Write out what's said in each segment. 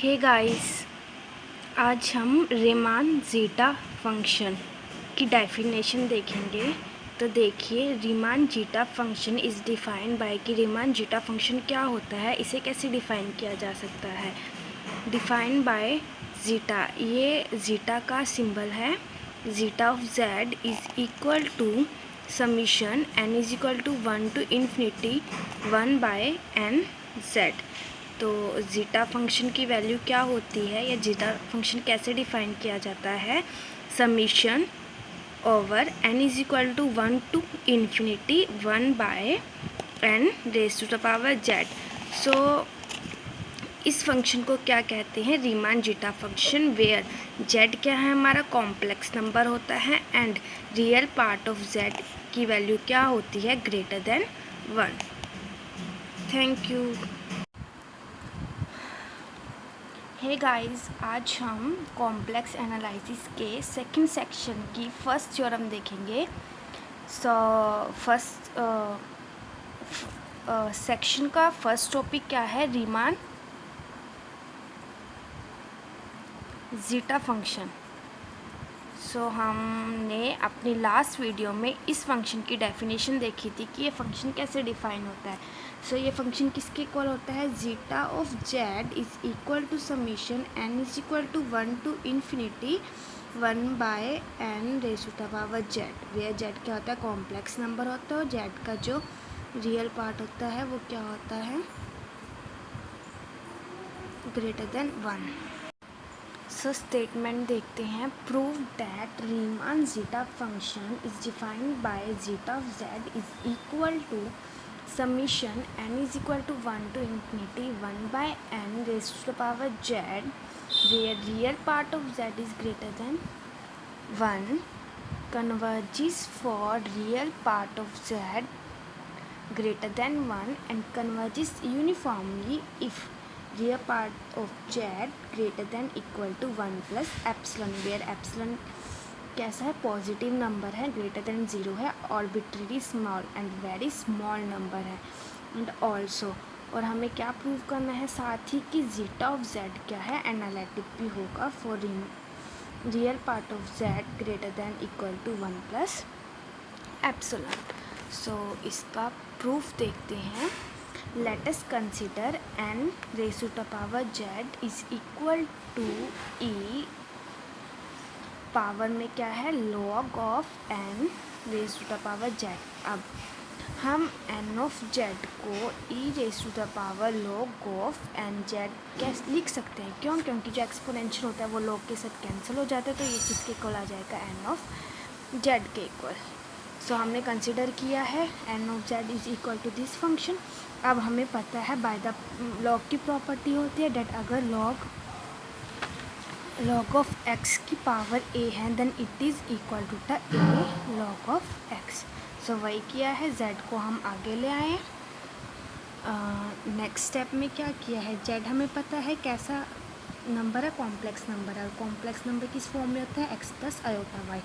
हे guys, आज हम Riemann zeta function की डेफिनेशन देखेंगे। तो देखिए, Riemann zeta function is defined by कि रीमान जीटा फंक्शन क्या होता है, इसे कैसे डिफ़ाइन किया जा सकता है। डिफाइंड बाय जीटा, ये जीटा का सिंबल है। Zeta of z is equal to summation n is equal to 1 to infinity 1/n z. तो जीटा फंक्शन की वैल्यू क्या होती है या जीटा फंक्शन कैसे डिफाइन किया जाता है। Summation over n is equal to 1 to infinity 1/n raise to the power Z. So इस फंक्शन को क्या कहते हैं, Riemann zeta function, where Z क्या है, हमारा कॉम्प्लेक्स नंबर होता है and real part of Z की वैल्यू क्या होती है, greater than 1। Thank you. Hey guys, आज हम कॉम्प्लेक्स एनालिसिस के सेकंड सेक्शन की फर्स्ट थ्योरम देखेंगे। सो फर्स्ट सेक्शन का फर्स्ट टॉपिक क्या है, रीमान जीटा फंक्शन। सो हमने अपनी लास्ट वीडियो में इस फंक्शन की डेफिनेशन देखी थी कि ये फंक्शन कैसे डिफाइन होता है। सो ये फंक्शन किसके इक्वल होता है, zeta of z is equal to summation n is equal to 1 to infinity 1/n raise to the power z. Where Z क्या होता है, कॉम्प्लेक्स नंबर होता है और जेड का जो रियल पार्ट होता है वो क्या होता है, ग्रेटर देन 1। सो स्टेटमेंट देखते हैं। Prove that Riemann zeta function is defined by zeta of z is equal to summation n is equal to 1 to infinity 1/n raise to the power z where real part of z is greater than 1, converges for real part of z greater than 1 and converges uniformly if real part of z greater than equal to 1 plus epsilon, where epsilon कैसा है, positive number है, greater than 0 है, arbitrary small and very small number है and also. और हमें क्या prove करना है साथ ही कि जीटा ऑफ जेड क्या है, एनालिटिक भी होगा for real part of Z greater than equal to 1 plus epsilon. So इसका प्रूफ देखते हैं। Let us consider n raise to the power z is equal to e power में क्या है, log of n raise to the power z। अब हम n of z को e raise to the power log of n z कैसे लिख सकते हैं, क्यों, क्योंकि जो एक्सपोनेंशियल होता है वो log के साथ कैंसिल हो जाता है, तो ये किसके इक्वल आ जाएगा, n ऑफ z के इक्वल। सो हमने कंसिडर किया है n of z is equal to this function. अब हमें पता है बाय द लॉग की प्रॉपर्टी होती है डेट अगर log ऑफ x की पावर a है then it is equal to the a log of x। So वही किया है, z को हम आगे ले आए। नेक्स्ट स्टेप में क्या किया है, z हमें पता है कैसा नंबर है, कॉम्प्लेक्स नंबर है, और कॉम्प्लेक्स नंबर किस फॉर्म में होता है, x प्लस आयोटा वाई।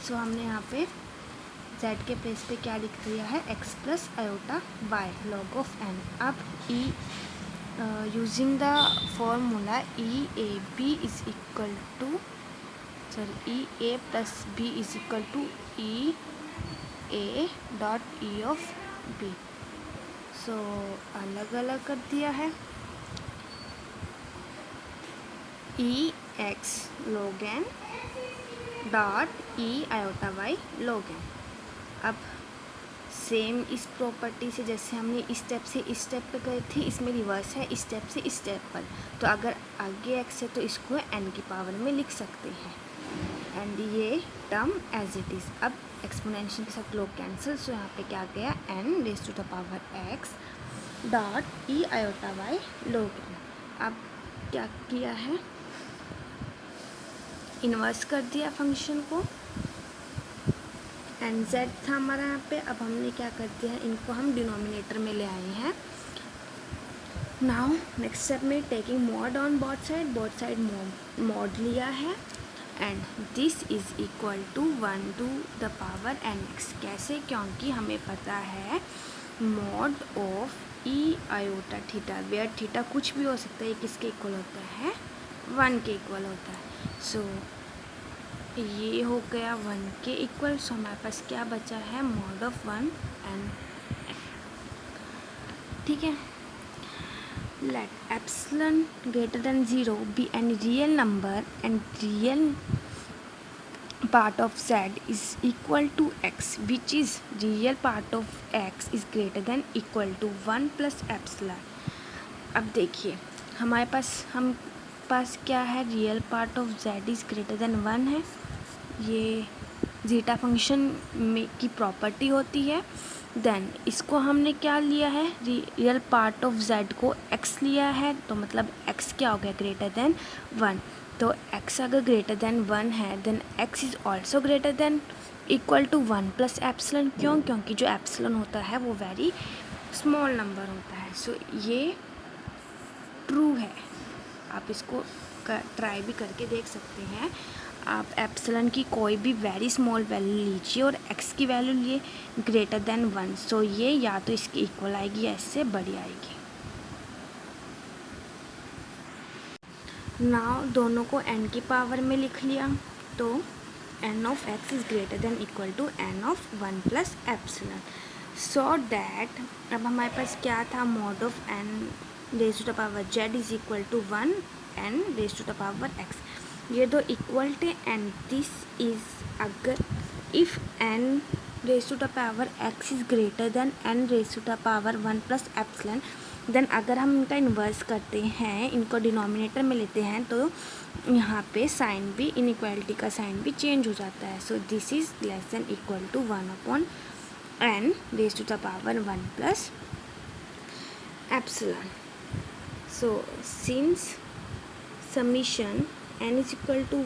सो हमने यहाँ पे z के प्लेस पे क्या लिख दिया है, x plus iota Y log of n। अब using the formula E A B is equal to E A plus B is equal to E A dot E of B. So अलग अलग कर दिया है, E X log n dot ई iota Y log n। अब same इस property से जैसे हमने इस स्टेप से इस स्टेप पे गए थे, इसमें रिवर्स है इस स्टेप से इस स्टेप पर। तो अगर आगे x है तो इसको n की पावर में लिख सकते हैं एंड ये टर्म एज इट इज़। अब एक्सपोनेंशियल के साथ लोग कैंसिल, सो यहाँ पे क्या गया, n raise to the power x dot E iota Y log n। अब क्या किया है, इन्वर्स कर दिया फंक्शन को, एंड z था हमारा यहाँ पे। अब हमने क्या कर दिया है, इनको हम डिनोमिनेटर में ले आए हैं। नाउ नेक्स्ट स्टेप में taking mod on both side mod लिया है and this is equal to 1 to the power nx। कैसे, क्योंकि हमें पता है mod of e iota theta, where theta कुछ भी हो सकता है, ये किसके इक्वल होता है, 1 के इक्वल होता है। सो ये हो गया 1 के इक्वल। सो हमारे पास क्या बचा है, मॉड ऑफ 1 एंड, ठीक है। Let epsilon greater than 0 be an real number and real part of z is equal to x, which is real part of x is greater than equal to 1 plus epsilon। अब देखिए हमारे पास क्या है, real part of z is greater than 1 है। ये zeta function में की प्रॉपर्टी होती है। देन इसको हमने क्या लिया है, रियल पार्ट ऑफ z को x लिया है, तो मतलब x क्या हो गया, ग्रेटर देन 1। तो x अगर ग्रेटर देन 1 है then x is also greater than equal to 1 plus epsilon. क्यों, क्योंकि जो एप्सिलॉन होता है वो वेरी स्मॉल नंबर होता है। सो ये ट्रू है। आप इसको ट्राई भी करके देख सकते हैं। आप एप्सिलॉन की कोई भी वेरी स्मॉल वैल्यू लीजिए और x की वैल्यू लिए ग्रेटर देन 1। सो ये या तो इसकी इक्वल आएगी या इससे बड़ी आएगी। नाउ दोनों को n की पावर में लिख लिया, तो n ऑफ x is greater than equal to n of 1 plus epsilon. So that अब हमारे पास क्या था, mod of n raise to the power z is equal to 1 n raise to the power x। ये दो equal to n, this is अगर if n raise to the power x is greater than n raise to the power 1 plus epsilon, then अगर हम इनका inverse करते हैं, इनको denominator में लेते हैं, तो यहाँ पे साइन भी, इनइक्वालिटी का साइन भी चेंज हो जाता है। So this is less than equal to 1 upon n raise to the power 1 plus epsilon. So since summation n is equal to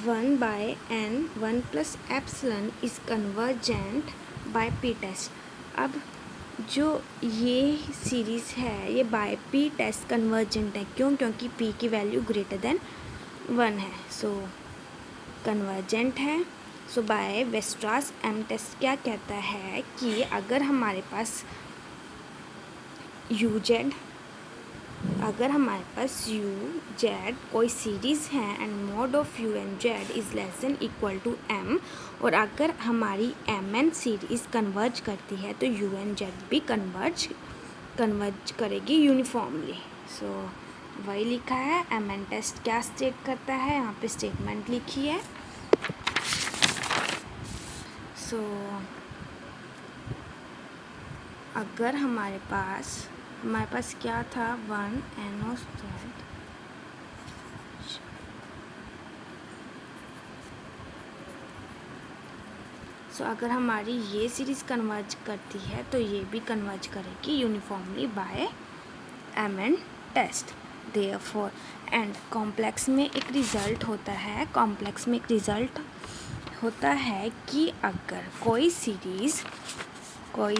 1 by n 1 plus epsilon is convergent by p test। अब जो ये series है ये by P test convergent है। क्यों, क्योंकि p की value greater than 1 है। सो कन्वर्जेंट है। So by Weierstrass M test क्या कहता है कि अगर हमारे पास u z कोई सीरीज़ है and mod of u and z is less than equal to m, और अगर हमारी m n सीरीज़ कन्वर्ज करती है तो u एंड z भी कन्वर्ज करेगी यूनिफॉर्मली। सो वही लिखा है। m n टेस्ट क्या स्टेट करता है, यहाँ पे स्टेटमेंट लिखी है। सो अगर हमारे पास क्या था 1 n ऑफ z, सो अगर हमारी ये सीरीज़ कन्वर्ज करती है तो ये भी कन्वर्ज करेगी uniformly by m n test. Therefore and complex में एक रिज़ल्ट होता है कि अगर कोई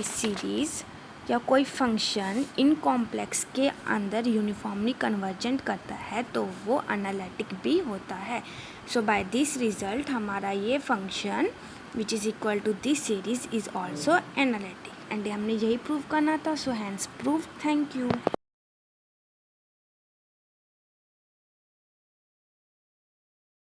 सीरीज़ या कोई फंक्शन इन कॉम्प्लेक्स के अंदर यूनिफॉर्मली कन्वर्जेंट करता है तो वो एनालिटिक भी होता है। सो बाय दिस रिज़ल्ट हमारा ये function which is equal to this series is also analytic, and हमने यही प्रूव करना था। So hence prove. Thank you.